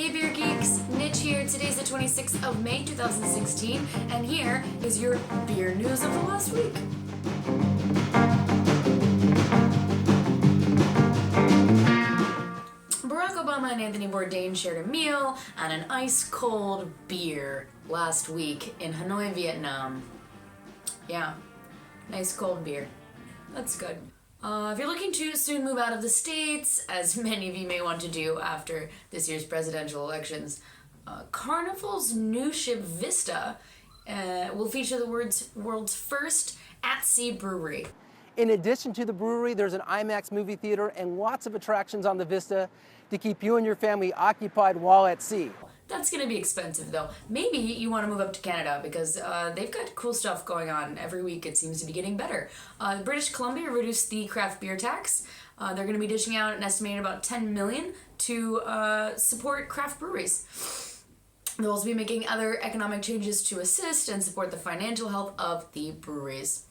Hey Beer Geeks, Nitch here. Today's the 26th of May 2016, and here is your beer news of the last week. Barack Obama and Anthony Bourdain shared a meal and an ice-cold beer last week in Hanoi, Vietnam. Yeah, nice cold beer. That's good. If you're looking to soon move out of the States, as many of you may want to do after this year's presidential elections, Carnival's new ship Vista will feature the world's first at-sea brewery. In addition to the brewery, there's an IMAX movie theater and lots of attractions on the Vista to keep you and your family occupied while at sea. That's going to be expensive, though. Maybe you want to move up to Canada because they've got cool stuff going on. Every week it seems to be getting better. British Columbia reduced the craft beer tax. They're going to be dishing out an estimated about $10 million to support craft breweries. They'll also be making other economic changes to assist and support the financial health of the breweries.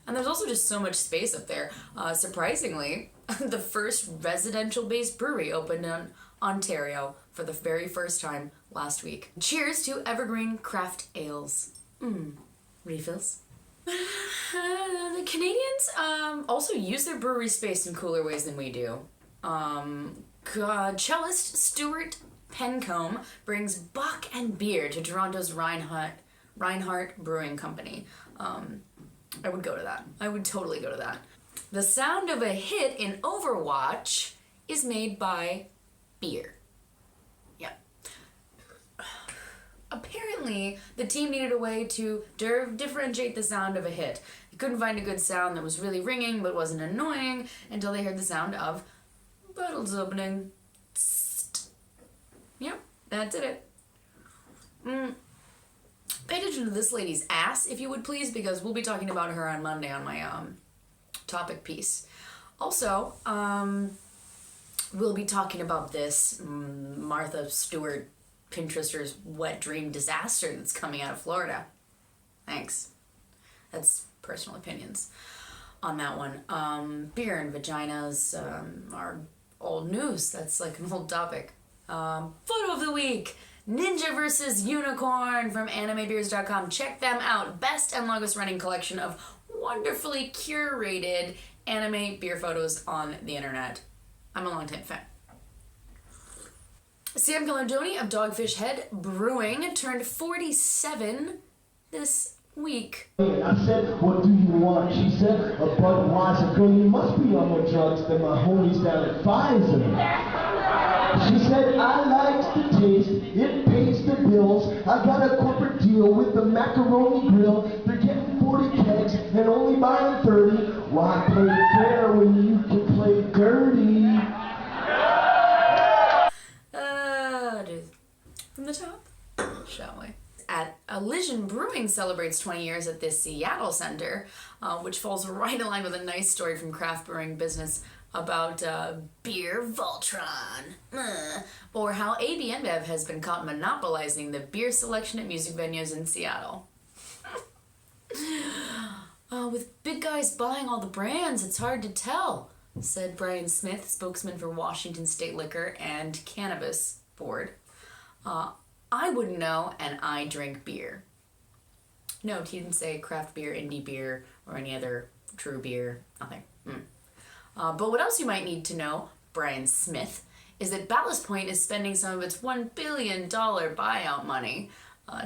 And there's also just so much space up there. Surprisingly, the first residential-based brewery opened in Ontario for the very first time last week. Cheers to evergreen craft ales. Refills. The Canadians also use their brewery space in cooler ways than we do. Cellist Steuart Pincombe brings Bach and beer to Toronto's Rainhard Brewing Company. I would go to that. I would totally go to that. The sound of a hit in Overwatch is made by beer. Yeah. Apparently, the team needed a way to differentiate the sound of a hit. They couldn't find a good sound that was really ringing but wasn't annoying until they heard the sound of bottles opening. Yep, that did it. Pay attention to this lady's ass, if you would please, because we'll be talking about her on Monday on my topic piece. Also, we'll be talking about this Martha Stewart Pinterester's wet dream disaster that's coming out of Florida. Thanks. That's personal opinions on that one. Beer and vaginas are old news. That's like an old topic. Photo of the week. Ninja vs. Unicorn from animebeers.com. Check them out. Best and longest running collection of wonderfully curated anime beer photos on the internet. I'm a longtime fan. Sam Galardoni of Dogfish Head Brewing turned 47 this week. I said, what do you want? She said, a Budweiser. Girl, you must be on more drugs than my homies down at Pfizer. She said, I like the taste, it pays the bills. I got a corporate deal with the macaroni grill. They're getting 40 kegs and only buying 30. Why play fair when you can play dirty? From the top, shall we? Elysian Brewing celebrates 20 years at the Seattle Center, which falls right in line with a nice story from craft brewing business about beer Voltron, or how AB InBev has been caught monopolizing the beer selection at music venues in Seattle. With big guys buying all the brands, it's hard to tell, said Brian Smith, spokesman for Washington State Liquor and Cannabis Board. I wouldn't know, and I drink beer. No, he didn't say craft beer, indie beer, or any other true beer. Nothing. But what else you might need to know, Brian Smith, is that Ballast Point is spending some of its $1 billion buyout money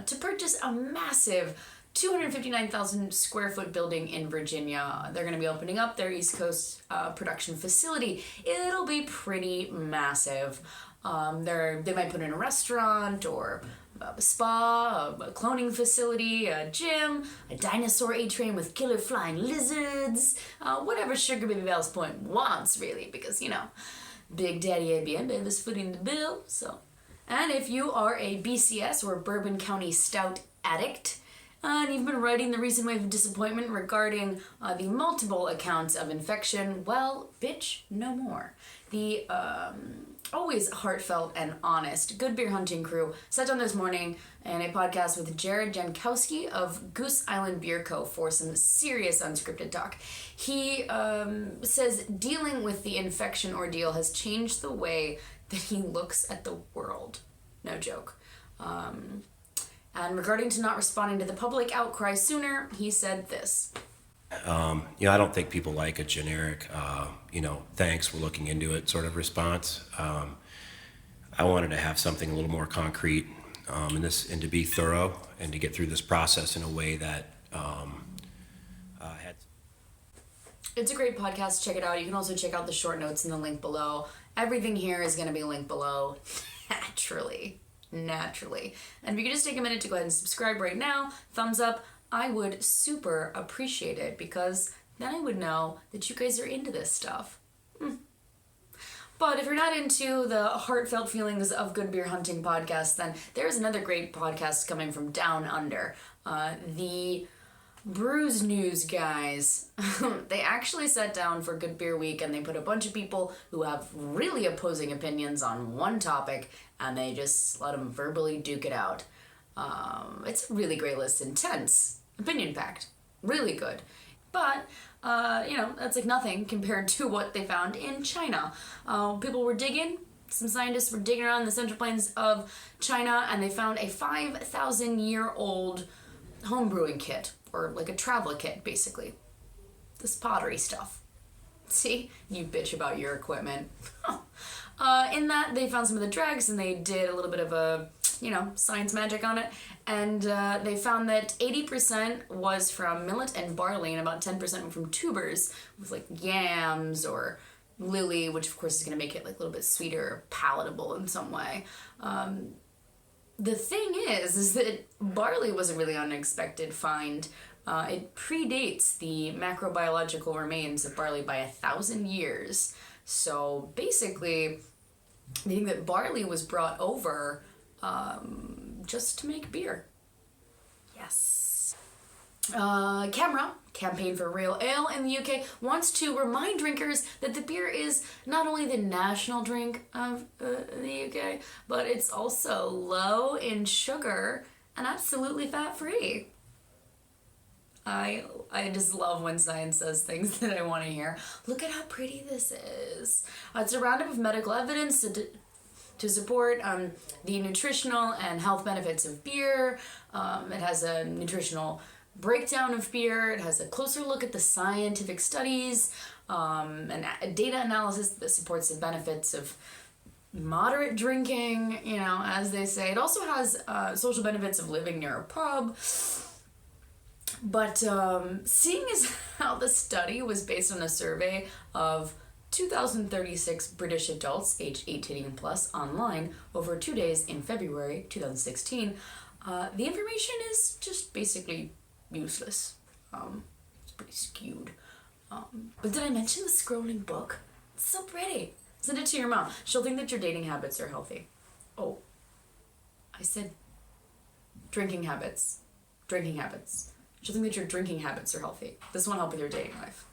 to purchase a massive 259,000 square foot building in Virginia. They're going to be opening up their East Coast production facility. It'll be pretty massive. They might put in a restaurant or a spa, a cloning facility, a gym, a dinosaur A-train with killer flying lizards, whatever Sugar Baby Ballast Point wants, really, because, you know, Big Daddy AB InBev is footing the bill, so. And if you are a BCS or Bourbon County Stout addict, and you've been riding the recent wave of disappointment regarding the multiple accounts of infection, well, bitch, no more. The always heartfelt and honest Good Beer Hunting crew sat down this morning in a podcast with Jared Jankowski of Goose Island Beer Co. for some serious unscripted talk. He says dealing with the infection ordeal has changed the way that he looks at the world. No joke. And regarding to not responding to the public outcry sooner, he said this. I don't think people like a generic, thanks, we're looking into it sort of response. I wanted to have something a little more concrete and to be thorough and to get through this process in a way that had... It's a great podcast. Check it out. You can also check out the short notes in the link below. Everything here is going to be linked below. Naturally. And if you could just take a minute to go ahead and subscribe right now, thumbs up, I would super appreciate it, because then I would know that you guys are into this stuff. But if you're not into the heartfelt feelings of good beer hunting podcast, then there's another great podcast coming from down under. The Brews News guys. They actually sat down for Good Beer Week and they put a bunch of people who have really opposing opinions on one topic and they just let them verbally duke it out. It's a really great list. Intense. Opinion-packed. Really good. But, that's like nothing compared to what they found in China. People were digging. Some scientists were digging around the central plains of China and they found a 5,000-year-old homebrewing kit, or like a travel kit, basically. This pottery stuff. See? You bitch about your equipment. In that, they found some of the dregs and they did a little bit of a, science magic on it. And they found that 80% was from millet and barley and about 10% from tubers, with like yams or lily, which of course is going to make it like a little bit sweeter or palatable in some way. The thing is that barley was a really unexpected find. It predates the macrobiological remains of barley by 1,000 years. So basically, they think that barley was brought over just to make beer. Yes. Camera, Campaign for Real Ale in the UK, wants to remind drinkers that the beer is not only the national drink of the UK, but it's also low in sugar and absolutely fat-free. I just love when science says things that I want to hear. Look at how pretty this is. It's a roundup of medical evidence to support the nutritional and health benefits of beer. It has a nutritional breakdown of beer. It has a closer look at the scientific studies and data analysis that supports the benefits of moderate drinking, as they say. It also has social benefits of living near a pub. But seeing as how the study was based on a survey of 2,036 British adults aged 18 and plus online over 2 days in February 2016, the information is just basically useless. It's pretty skewed. But did I mention the scrolling book? It's so pretty. Send it to your mom. She'll think that your dating habits are healthy. Oh, I said drinking habits. Drinking habits. She'll think that your drinking habits are healthy. This won't help with your dating life.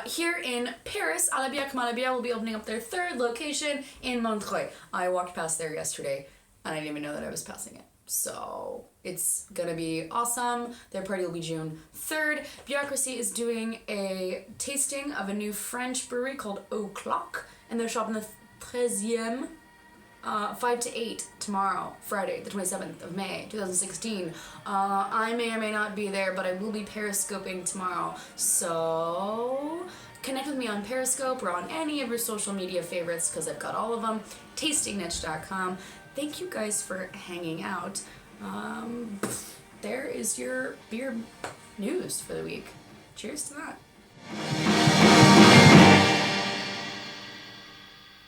Here in Paris, Alabiak Malabia will be opening up their third location in Montreuil. I walked past there yesterday, and I didn't even know that I was passing it. So it's gonna be awesome. Their party will be June 3rd. Bureaucracy is doing a tasting of a new French brewery called O'Clock, and they're shopping the 13e, 5 to 8 tomorrow, Friday, the 27th of May, 2016. I may or may not be there, but I will be periscoping tomorrow. So connect with me on Periscope or on any of your social media favorites, because I've got all of them. tastingniche.com. Thank you guys for hanging out. There is your beer news for the week. Cheers to that.